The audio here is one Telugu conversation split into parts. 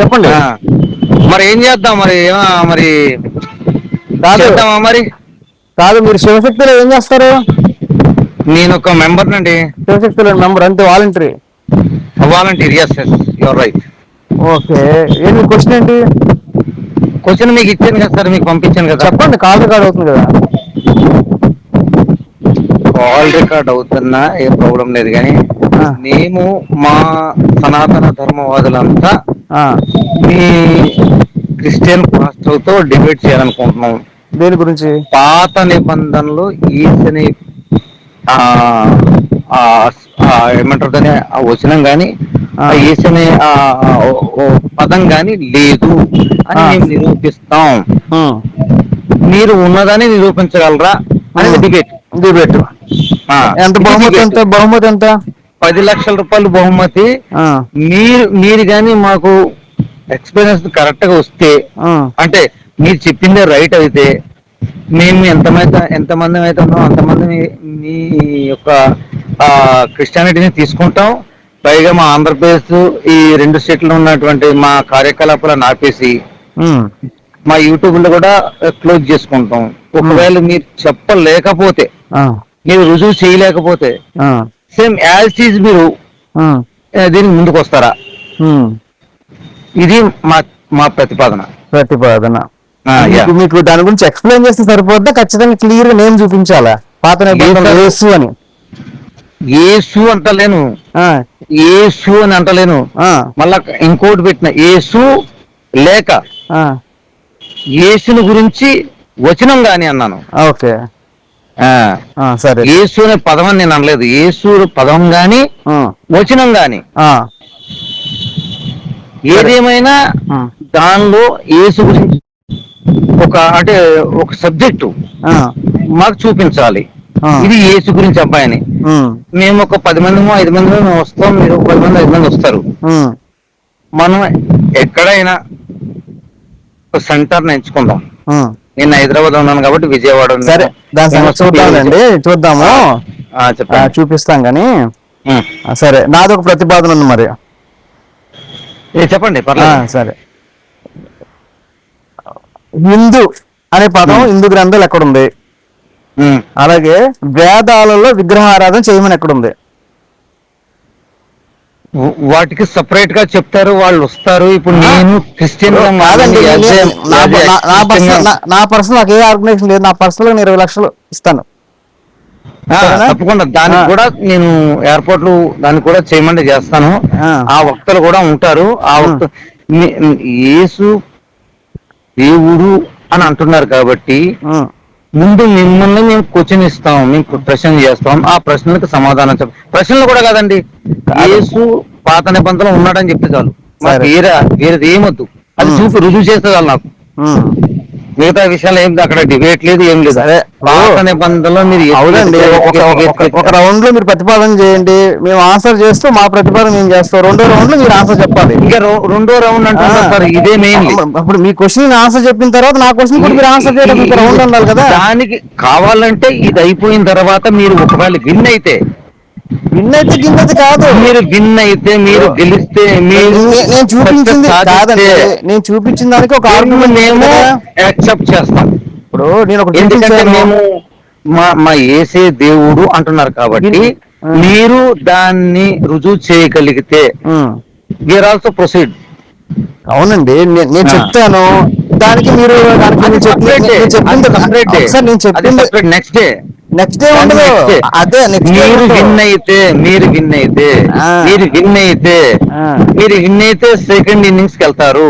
చెప్పండి. ఆ, మరి ఏం చేద్దాం మరి మరి కాదు చేద్దామా మరి? కాదు మీరు శివశక్తిలో ఏం చేస్తారు? నేను ఒక మెంబర్ నండి. శివశక్తిలో మెంబర్ అంటే voluntary. Volunteer, yes yes, your right. Okay. ఏంటి మీ క్వశ్చన్ ఏంటి? క్వశ్చన్ మీకు ఇచ్చాను కదా సార్, మీకు పంపించాను కదా. చెప్పండి, కాల్ రికార్డ్ అవుతుంది కదా. కాల్ రికార్డ్ అవుతున్నా ఏ ప్రాబ్లం లేదు, కానీ ఆ, మేము మా సనాతన ధర్మవాదులంతా ఆ. మీ క్రిస్టియన్ పాస్టర్తో డిబేట్ చేయాలనుకుంటున్నాం. దేని గురించి? పాత నిబంధనలు ఈసని ఆ, ఆ, ఏమంటారు దాన్ని, ఆ వచనం కానీ ఆ, ఆ ఈసని ఓ పదం కానీ లేదు అని ఆ, మేము నిరూపిస్తాం. ఉమ్, మీరు ఉన్నదని నిరూపించగలరా అనేది ఉమ్. డిబేట్. డిబేట్. ఎంత ఇది బహుమతి? డిబేట్. ఎంత బహుమతి? ఎంత? 10 లక్షల రూపాయలు బహుమతి. ఆ, మీరు కానీ మాకు ఎక్స్పీరియన్స్ కరెక్ట్ గా వస్తే, ఆ, అంటే మీరు చెప్పిందే రైట్ అయితే, మేము ఎంతమంది అయితే ఉన్నామో అంతమంది మీ యొక్క క్రిస్టియానిటీని తీసుకుంటాం. పైగా మా ఆంధ్రప్రదేశ్, ఈ 2 స్టేట్లో ఉన్నటువంటి మా కార్యకలాపాలను ఆపేసి ఉమ్, మా యూట్యూబ్ లో కూడా క్లోజ్ చేసుకుంటాం. ఉమ్, ఒకవేళ మీరు చెప్పలేకపోతే, ఆ, మీరు రుజువు చేయలేకపోతే, ఆ, సేమ్ యాజ్ ఈజ్ మీరు ఆ, దీనికి ముందుకు వస్తారా? ఉమ్. ఇది మా మా ప్రతిపాదన. ప్రతిపాదన. యా. మీకు మీకు దాని గురించి ఎక్స్ప్లెయిన్ చేస్తే సరిపోద్దా? ఖచ్చితంగా క్లియర్ గా నేమ్ చూపించాలా? పాత నిబంధనలు యేసు అని. యేసు అంటలేను, ఆ, యేసు అని అంటలేను. ఆ, మళ్ళా ఇంకోటి పెట్టిన యేసు లేక ఆ. యేసుని గురించి వచనం గాని అన్నాను. ఓకే. ఆ, సరే. యేసు అనే పదం అని నేను అనలేదు. యేసు పదం గాని ఆ, వచనం గాని ఆ. సరే. ఏదేమైనా ఉమ్, దానిలో యేసు గురించి అంటే ఒక సబ్జెక్టు ఆ, మాకు చూపించాలి. ఆ, ఇది యేసు గురించి అబ్బాయిని. ఉమ్, మేము ఒక 10 మందిమో 5 మందిమో మేము వస్తాం, మీరు 10 మంది 5 మంది వస్తారు. ఉమ్, మనం ఎక్కడైనా ఒక సెంటర్ని ఎంచుకుందాం. ఉమ్. నేను హైదరాబాద్ ఉన్నాను కాబట్టి విజయవాడ సరే, దాని సంగతి చూద్దాంలేండి, చూద్దాము. చెప్పండి. చూపిస్తాం కానీ. ఉమ్. సరే, నాదొక ప్రతిపాదన ఉంది మరి. చెప్పండి, పర్లేదు. సరే. హిందూ అనే పదం హిందూ గ్రంథాలు ఎక్కడుంది? ఉమ్. అలాగే వేదాలలో విగ్రహారాధన చేయమని ఎక్కడుంది? వాటికి సపరేట్ గా చెప్తారు, వాళ్ళు వస్తారు. ఇప్పుడు నేను క్రిస్టియన్ గా కాదండి, నా పర్సనల్ నాకు ఏ ఆర్గనైజేషన్ లేదు. నా పర్సనల్ గా 20 లక్షలు ఇస్తాను. తప్పకుండా దానికి కూడా నేను ఏర్పాట్లు దానికి కూడా చేయమంటే చేస్తాను. ఆ వక్తలు కూడా ఉంటారు. ఆ వక్త యేసు దేవుడు అని అంటున్నారు కాబట్టి ముందు మిమ్మల్ని మేము క్వశ్చన్ ఇస్తాం, మీకు ప్రశ్న చేస్తాం. ఆ ప్రశ్నలకు సమాధానం ప్రశ్నలు కూడా కాదండి, యేసు పాత నిబంధనలు ఉన్నాడని చెప్తే చాలు. మాకు వేరేది ఏమొద్దు. అది రుజువు చేస్తే చాలు నాకు. మిగతా విషయాలు ఏం అక్కడ డిబేట్ లేదు, ఏం లేదు. పాత నిబంధనలో మీరు అవునండి, ఒక రౌండ్ లో మీరు ప్రతిపాదన చేయండి, మేము ఆన్సర్ చేస్తూ మా ప్రతిపాదన మేము చేస్తాం. 2వ రౌండ్ లో మీరు ఆన్సర్ చెప్పాలి. ఇంకా 2వ రౌండ్ అంటున్నారు సార్, ఇదే మెయిన్. అప్పుడు మీ క్వశ్చన్ ఆన్సర్ చెప్పిన తర్వాత నా క్వశ్చన్ కూడా మీరు ఆన్సర్ చేయడానికి రౌండ్ ఉండాలి కదా. దానికి కావాలంటే ఇది అయిపోయిన తర్వాత మీరు ఒకవేళ విన్ అయితే, గిన్నెది కాదు, మీరు విన్ అయితే, మీరు గెలిస్తే, మీరు నేను చూపించింది కాదండి, నేను చూపించిన దానికి ఒక ఆర్గ్యుమెంట్ మేము యాక్సెప్ట్ చేస్తాం. ఇప్పుడు నేను ఒక ఎందుకంటే మేము మా యేసే దేవుడు అంటున్నారు కాబట్టి, మీరు దాన్ని రుజువు చేయగలిగితే వీఆర్ ఆల్సో ప్రొసీడ్. అవునండి, నేను చెప్తాను. దానికి మీరు నెక్స్ట్ డే ఉండదు. అదే మీరు విన్ అయితే సెకండ్ ఇన్నింగ్స్ కి వెళ్తారు,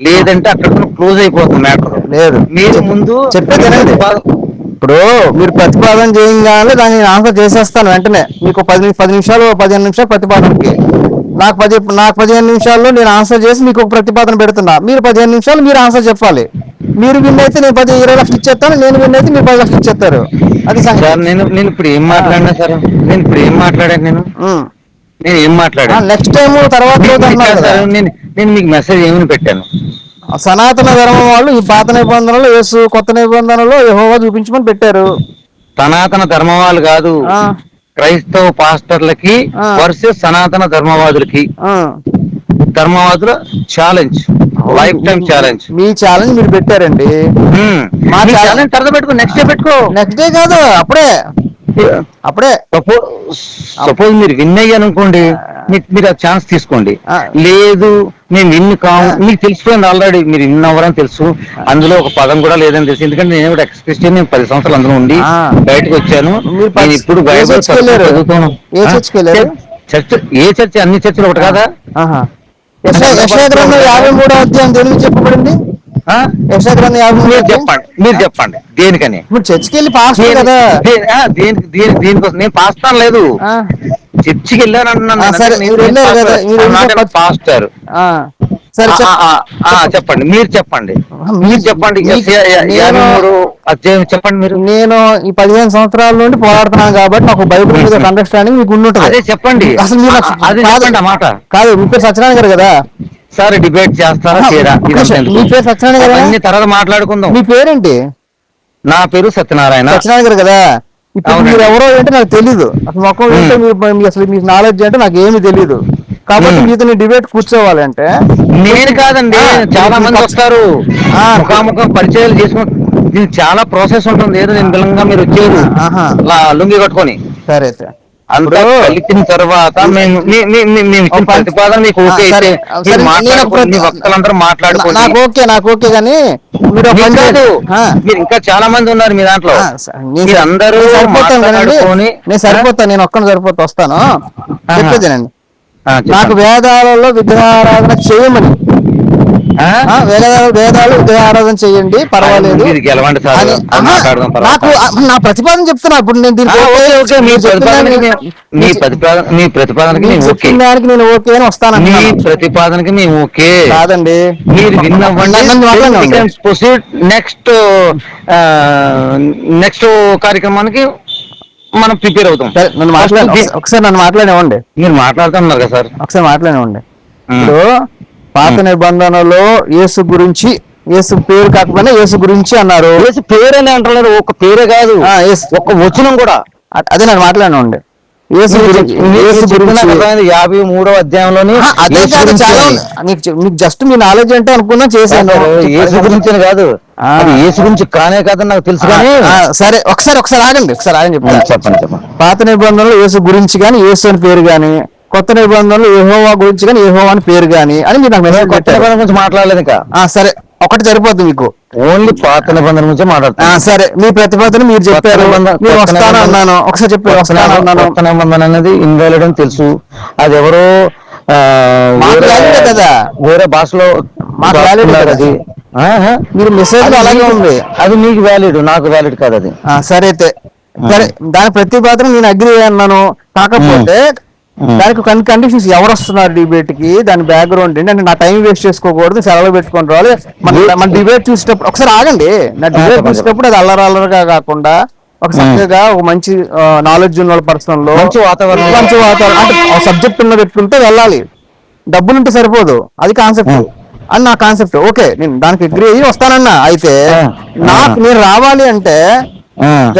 లేదంటే అక్కడ క్లోజ్ అయిపోతుంది మ్యాటర్. లేదు, మీరు ముందు చెప్పేదేనండి. ఇప్పుడు మీరు ప్రతిపాదన చేయగానే దాన్ని ఆన్సర్ చేసేస్తాను వెంటనే. మీకు 10 నిమిషాలు 15 నిమిషాలు ప్రతిపాదనకి, నాకు 15 నిమిషాల్లో నేను ఆన్సర్ చేసి మీకు ఒక ప్రతిపాదన పెడుతున్నా. మీరు 15 నిమిషాలు మీరు ఆన్సర్ చెప్పాలి. మీరు విన్ అయితే నేను 20 లక్షలు ఇచ్చేస్తాను, నేను విన్ అయితే మీరు 10 లక్షలు ఇచ్చేస్తారు. అది సంగతి. నేను ఇప్పుడు ఏం మాట్లాడినా సార్, నేను ఏం మాట్లాడాను నెక్స్ట్ టైం తర్వాత నేను మీకు మెసేజ్ ఏమని పెట్టాను? సనాతన ధర్మం వాళ్ళు ఈ పాత నిబంధనలు యేసు, కొత్త నిబంధనలు యెహోవా చూపించమని పెట్టారు. సనాతన ధర్మం వాళ్ళు కాదు, క్రైస్తవ పాస్టర్లకి వర్సెస్ సనాతన ధర్మవాదులకి. ధర్మవాదుల ఛాలెంజ్, లైఫ్ టైం ఛాలెంజ్. మీ ఛాలెంజ్ మీరు పెట్టారండి. మా ఛాలెంజ్ తర్వాత పెట్టుకో, నెక్స్ట్ డే పెట్టుకో. నెక్స్ట్ డే కాదు, అప్పుడే. సపోజ్ మీరు విన్ అయ్యాను అనుకోండి, మీరు ఆ ఛాన్స్ తీసుకోండి. లేదు మేము విన్ కాము, మీకు తెలిసిపోయింది ఆల్రెడీ, మీరు విన్ అవ్వరని తెలుసు, అందులో ఒక పదం కూడా లేదని తెలుసు. ఎందుకంటే నేను కూడా ఎక్స్‌క్రిస్టియన్, నేను 10 సంవత్సరాలు అందులో ఉండి బయటకు వచ్చాను. నేను ఇప్పుడు బైబిల్ చదువుతాను. చర్చ్, ఏ చర్చ్? అన్ని చర్చలు ఒకటి కాదా? యెషయా గ్రంథం 53వ అధ్యాయం దేనికి చెప్పబడింది? యెషయా గ్రంథం 53. మీరు చెప్పండి దేనికని. ఇప్పుడు చర్చికి వెళ్ళి పాస్టర్ కదా, దేనికోసం నేను పాస్టర్ లేదు, చర్చికి వెళ్ళాను అంటున్నాను. పాస్టర్ చెప్పండి, మీరు చెప్పండి, మీరు చెప్పండి. 53వ అధ్యాయం చెప్పండి మీరు. నేను ఈ 15 సంవత్సరాల నుండి పోరాడుతున్నాను కాబట్టి నాకు బైబిల్ మీద అండర్స్టాండింగ్ మీకు ఉంటుంది. అదే చెప్పండి, అసలు మీరు అదే చెప్పండి. మాట కాదు, మీ పేరు సత్యనారాయణ గారు కదా సార్, డిబేట్ చేస్తారా? మీ పేరు సత్యనారాయణ గారు, అన్ని తర్వాత మాట్లాడుకుందాం. మీ పేరేంటి? నా పేరు సత్యనారాయణ. సత్యనారాయణ గారు కదా. ఇప్పుడు మీరు ఎవరో ఏంటో నాకు తెలీదు, అసలు మొక్కలు ఏంటో అసలు మీకు నాలెడ్జ్ అంటే నాకు ఏమి తెలీదు. కాబట్టి మీతో డిబేట్ కూర్చోవాలంటే నేను కాదండి, చాలా మంది వస్తారు, ముఖాముఖం పరిచయాలు చేసుకుని, దీనికి చాలా ప్రాసెస్ ఉంటుంది. ఏదో నేను బిలంగా మీరు వచ్చేది లుంగి కట్టుకొని, సరే సార్, అంతా కలిపిన తర్వాత ప్రతిపాదన మీకు ఓకే అయితే వక్తలందరూ మాట్లాడుకోండి. నాకు ఓకే కానీ మీరు ఇంకా చాలా మంది ఉన్నారు మీ దాంట్లో, అందరూ మాట్లాడుకొని. నేను సరిపోతాను, నేను ఒక్కని సరిపోతా వస్తాను. చెప్పేదేనండి, నాకు వేదాలలో విగ్రహారాధన చేయమని, వేదాలు విగ్రహారాధన చేయండి పర్వాలేదు, నాకు నా ప్రతిపాదన చెప్తున్నా. ఇప్పుడు నేను మీ ప్రతిపాదనకి నేను ఓకే అని వస్తాను. మీ ప్రతిపాదనకి మేము ఓకే కాదండి, మీరు నెక్స్ట్ కార్యక్రమానికి మనం ప్రిపేర్ అవుతాం. ఒకసారి నన్ను మాట్లాడివ్వండి. మీరు మాట్లాడుతున్నారు కదా సార్, ఒకసారి మాట్లాడివ్వండి. ఇప్పుడు పాత నిబంధనలో యేసు గురించి, యేసు పేరు కాకపోయినా యేసు గురించి అన్నారు. యేసు పేరు అని అంటున్నారు, ఒక పేరే కాదు, ఒక వచనం కూడా. అదే నేను మాట్లాడివ్వండి. యేసు గురించి 53వ అధ్యాయంలోని అదే కాదు, చాలా మీకు జస్ట్ మీ నాలెడ్జ్ అంటే అనుకున్నా చేశాను. యేసు గురించి కాదు, యేసు గురించి కానే కాదని నాకు తెలుసు. కానీ సరే, ఒకసారి ఆగండి చెప్పండి. పాత నిబంధనలు యేసు గురించి కానీ, యేసు అని పేరు కానీ, కొత్త నిబంధనలు యెహోవా గురించి కానీ, యెహోవా అని పేరు కానీ అని మీరు నాకు మెసేజ్ గురించి మాట్లాడలేదు ఇంకా. సరే, ఒకటి సరిపోద్ది మీకు, ఓన్లీ పాత నిబంధన గురించి మాట్లాడుతున్నా. సరే, మీ ప్రతిపాదన మీరు చెప్పారు, మీరు వస్తాను అన్నాను. ఒకసారి చెప్పారు కొత్త నిబంధన అనేది ఇన్వాలిడ్ అని తెలుసు. అది ఎవరో కదా, వేరే భాషలో అది మీరు మెసేజ్ అలాగే ఉంది. అది మీకు వ్యాలిడ్, నాకు వ్యాలిడ్ కాదు అది. సరే అయితే, సరే, దాని ప్రతిపాదన నేను అగ్రి అన్నాను. కాకపోతే దానికి కొన్ని కండిషన్స్, ఎవరు వస్తున్నారు డిబేట్ కి, దాని బ్యాక్గ్రౌండ్ ఏంటి అంటే, నా టైం వేస్ట్ చేసుకోకూడదు, సెలవు పెట్టుకొని రావాలి. మన డిబేట్ చూసేటప్పుడు ఒకసారి ఆగండి, నా డిబేట్ చూసేటప్పుడు అది అల్లరల్లరగా కాకుండా ఒక చక్కగా ఒక మంచి నాలెడ్జ్ ఉన్న పర్సన్ లో మంచి వాతావరణం అంటే సబ్జెక్ట్ ఉన్న పెట్టుకుంటే వెళ్ళాలి. డబ్బులుంటే సరిపోదు, అది కాన్సెప్ట్ అని నా కాన్సెప్ట్. ఓకే, నేను దానికి అగ్రి అయ్యి వస్తానన్నా. అయితే నేను రావాలి అంటే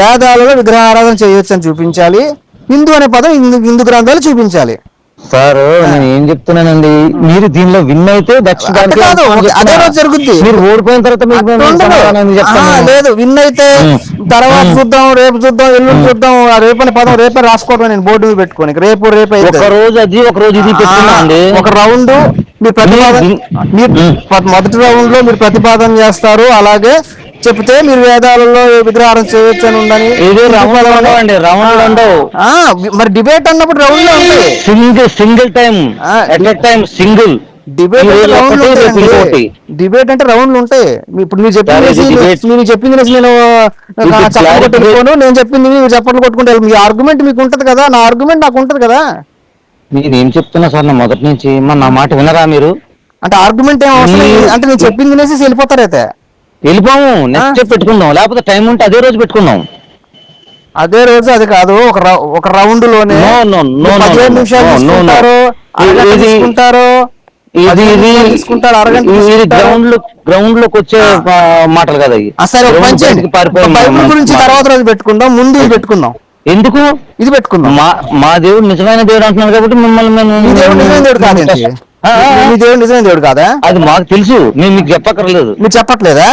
వేదాలలో విగ్రహారాధన చేయొచ్చు అని చూపించాలి, హిందూ అనే పదం హిందూ గ్రంథాలు చూపించాలి. సార్, నేను ఏం చెప్తున్నానండి, మీరు దీనిలో విన్ అయితే అదే రోజు జరుగుద్ది. మీరు ఓడిపోయిన తర్వాత లేదు, విన్ అయితే తర్వాత చూద్దాం, రేపు చూద్దాం, ఎల్లుండి చూద్దాం, రేపు అనే పదం రేపే రాసుకోవడం, నేను బోర్డు మీద పెట్టుకోని రేపు అయితే ఒక రోజు అది, ఒక రోజు ఇది పెట్టుకున్నాండి. ఒక రౌండ్ మీరు మొదటి రౌండ్ లో మీరు ప్రతిపాదన చేస్తారు, అలాగే చెప్తే మీరు వేదాలలో విగ్రహారం చేయొచ్చు అని ఉందని. మరి డిబేట్ అన్నప్పుడు రౌండ్ లో ఉంది, సింగిల్ టైం సింగిల్ డిబేట్ అంటే రౌండ్లు ఉంటాయి. ఇప్పుడు మీరు చెప్పింది నేను చప్పట్లు కొట్టుకోను, నేను చెప్పింది మీరు చప్పట్లు కొట్టుకుంటే మీ ఆర్గ్యుమెంట్ మీకు ఉంటది కదా, నా ఆర్గ్యుమెంట్ నాకు ఉంటది కదా. నేనేం చెప్తున్నా సార్, నా మొదటి నుంచి నా మాట వినరా మీరు? అంటే ఆర్గ్యుమెంట్ ఏం అవసరం అంటే నేను చెప్పింది తినేసి వెళ్ళిపోతారైతే వెళ్ళిపోము, నెక్స్ట్ పెట్టుకుందాం, లేకపోతే టైం ఉంటే అదే రోజు పెట్టుకుందాం. అదే రోజు అది కాదు, ఒక రౌండ్ లోనే 15 నిమిషాలు తీసుకుంటారు, గ్రౌండ్ లోకి వచ్చే మాటలు కదా. సరే, బైబిల్ గురించి తర్వాత రోజు పెట్టుకుందాం, ముందు ఇది పెట్టుకుందాం. ఎందుకు ఇది పెట్టుకుందాం? మా దేవుడు నిజమైన దేవుడు అంటున్నారు కాబట్టి మిమ్మల్ని దేవుడు నిజమైన దేవుడు కాదండి. మీ దేవుడు నిజమైన దేవుడు కాదా? అది మాకు తెలుసు, మేము మీకు చెప్పక్కర్లేదు. మీరు చెప్పట్లేదా?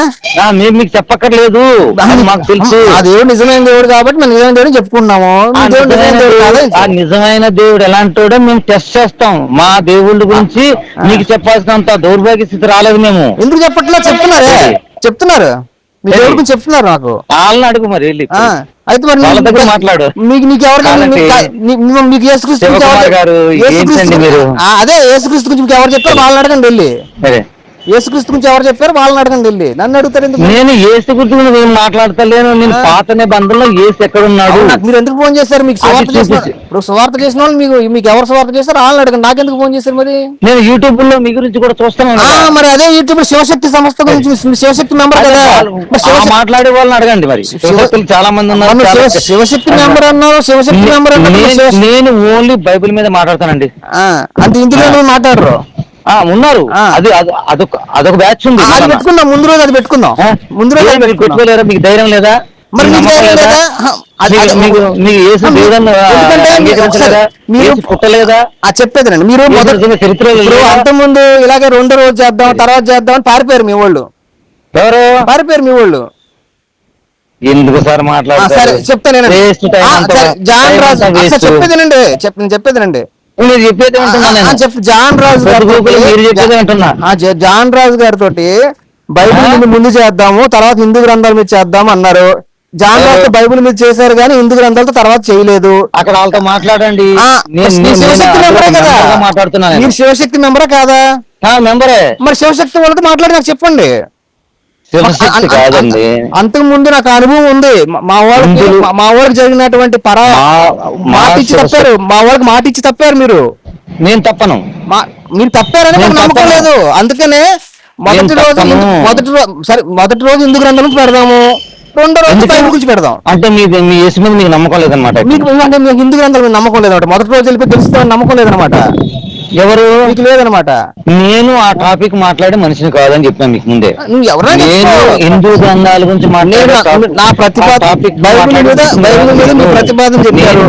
మేము మీకు చెప్పక్కర్లేదు, మాకు తెలుసు. ఆ దేవుడు నిజమైన దేవుడు కాబట్టి మేము నిజమైన దేవుడు చెప్పుకుంటున్నాము. ఆ నిజమైన దేవుడు ఎలాంటి మేము టెస్ట్ చేస్తాం. మా దేవుళ్ళ గురించి మీకు చెప్పాల్సినంత దౌర్భాగ్య స్థితి రాలేదు. మేము ఎందుకు చెప్పట్లేదు? చెప్తున్నారు మీ దేవుడి గురించి చెప్తున్నారు నాకు. వాళ్ళని అడుగు మరి వెళ్ళి. అయితే మరి వాళ్ళ దగ్గర మాట్లాడు. మీకు యేసుక్రీస్తు గారు ఏంటండి మీరు? అదే యేసుక్రీస్తు గురించి మీకు ఎవరు చెప్పారు వాళ్ళని అడగండి వెళ్ళి. యేసుక్రీస్తు గురించి ఎవరు చెప్పారు వాళ్ళని అడగండి వెళ్ళి. నన్ను అడుగుతారు ఎందుకు? నేను యేసు గురించి నేను మాట్లాడతలేను. నేను పాత నిబంధనలో యేసు ఎక్కడున్నాడు? మీరు ఎందుకు ఫోన్ చేశారు? మీకు ఇప్పుడు సువార్త చేసిన వాళ్ళు మీకు ఎవరు సువార్త చేశారు వాళ్ళని అడగండి. నాకెందుకు ఫోన్ చేశారు? మరి నేను యూట్యూబ్ లో మీ గురించి కూడా చూస్తాను. మరి అదే యూట్యూబ్ శివశక్తి సంస్థ గురించి శివశక్తి మెంబర్ కదా మాట్లాడే వాళ్ళని అడగండి. మరి శివశక్తులు చాలా మంది ఉన్నారు. శివశక్తి మెంబర్ అన్నారు, శివశక్తి మెంబర్ అన్నారు. నేను ఓన్లీ బైబిల్ మీద మాట్లాడతానండి. అంటే ఇందులో మాట్లాడరు ఉన్నారు. అది అదొక బ్యాచ్ ఉంది. పెట్టుకుందాం ముందు రోజు, అది పెట్టుకుందాం ముందు రోజు. పెట్టుకోలేరా? మీకు ధైర్యం లేదా? మరి పుట్టలేదా? చెప్పేదండి మీరు చరిత్ర అంతకుముందు ఇలాగే 2వ రోజు చేద్దాం తర్వాత చేద్దాం అని పారిపోయారు మీ వాళ్ళు. ఎవరు పారిపోయారు? మీ వాళ్ళు. ఎందుకు సార్ మాట్లాడారు? చెప్తానండి. జాన్ రాజు చెప్పేదేనండి, చెప్పేదేనండి. జాన్ రాజు జాన్ రాజు గారితో బైబిల్ ముందు చేద్దాము తర్వాత హిందూ గ్రంథాల మీద చేద్దాం అన్నారు. జాన్ రాజు బైబిల్ మీద చేశారు కానీ హిందూ గ్రంథాలతో తర్వాత చేయలేదు. అక్కడ వాళ్ళతో మాట్లాడండి. శివశక్తి మెంబరే కదా మాట్లాడుతున్నాను. మీరు శివశక్తి మెంబరా కాదా? మెంబరే. మరి శివశక్తి వాళ్ళతో మాట్లాడి నాకు చెప్పండి. అంతకు ముందు నాకు అనుభవం ఉంది. మా వాళ్ళకి జరిగినటువంటి మాట ఇచ్చి తప్పారు. మా వాళ్ళకి మాట ఇచ్చి తప్పారు మీరు. నేను తప్పను. మీరు తప్పారని నాకు నమ్మకం లేదు. అందుకనే మొదటి రోజు హిందూ గ్రంథం నుంచి పెడదాము, 2వ రోజు బైబిల్ గురించి పెడదాం. అంటే మీ యేసు మీద మీకు నమ్మకం లేదనమాట. మీకు హిందూ గ్రంథాల మీద నమ్మకం లేదన్నమాట. మొదటి రోజు వెళ్ళిపోయి తెలుస్తామని నమ్మకం లేదనమాట. ఎవరు? మీకు లేదనమాట. నేను ఆ టాపిక్ మాట్లాడే మనిషిని కాదని చెప్పాను మీకు ముందే. నేను హిందూ గ్రంథాల గురించి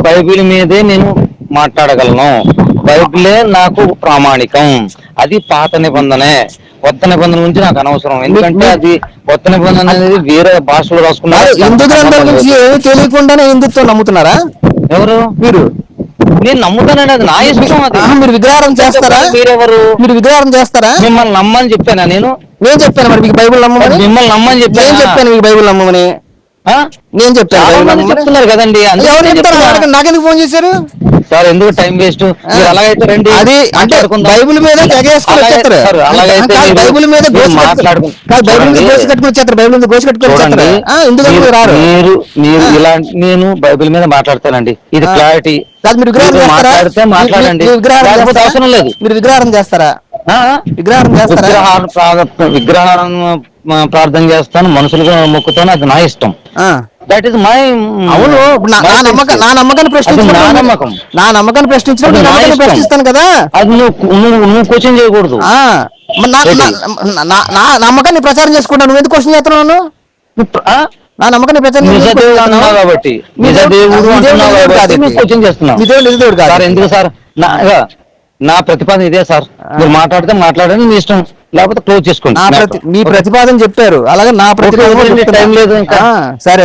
బైబిల్ మీదే నేను మాట్లాడగలను. బైబిలే నాకు ప్రామాణికం. అది పాత నిబంధనే. కొత్త నిబంధన గురించి నాకు అనవసరం. ఎందుకంటే అది కొత్త నిబంధన అనేది వేరే భాషలో రాసుకున్నారు. హిందూ గ్రంథాల గురించి ఏమీ తెలియకుండానే హిందుత్వం నమ్ముతున్నారా? ఎవరు? మీరు. నేను నమ్ముతానండి, అది నా ఇష్టం. అది మీరు విగ్రహారం చేస్తారా? మీరెవరు? మీరు విగ్రహారం చేస్తారా? మిమ్మల్ని నమ్మని చెప్పానా? నేను చెప్పాను. మరి మీకు బైబిల్ నమ్మమని? మిమ్మల్ని నమ్మని చెప్పాను. మీకు బైబిల్ నమ్మమని నేను చెప్పాను. చెప్తున్నారు కదండి. నాకెందుకు ఫోన్ చేశారు సార్? ఎందుకు టైం వేస్ట్? అలాగైతే రండి. అది అంటే బైబిల్ మీద బైబిల్ మీద మీరు ఇలా నేను బైబిల్ మీద మాట్లాడతానండి. ఇది క్లారిటీ. మాట్లాడండి. అవసరం లేదు. మీరు విగ్రహారం చేస్తారా? విగ్రహారం ప్రార్థన చేస్తాను, మనుషులుగా మొక్కుతాను. అది నా ఇష్టం. That is my. అవును. నా నమ్మకాన్ని ప్రశ్నించిన కదా. అది నువ్వు క్వశ్చన్ చేయకూడదు. నా నమ్మకాన్ని ప్రచారం చేసుకుంటాను. నువ్వు ఎందుకు క్వశ్చన్ చేస్తున్నాను? నా నమ్మకాన్ని ప్రచారం కాబట్టి నిజ దేవుడు క్వశ్చన్ చేస్తున్నావు. ఎందుకు సార్? నా ప్రతిపాదన ఇదే సార్. మీరు మాట్లాడితే మాట్లాడండి, మీ ఇష్టం. లేకపోతే క్లోజ్ చేసుకోండి. మీ ప్రతిపాదన చెప్పారు, అలాగే నా ప్రతిపాదన టైం లేదు. సరే.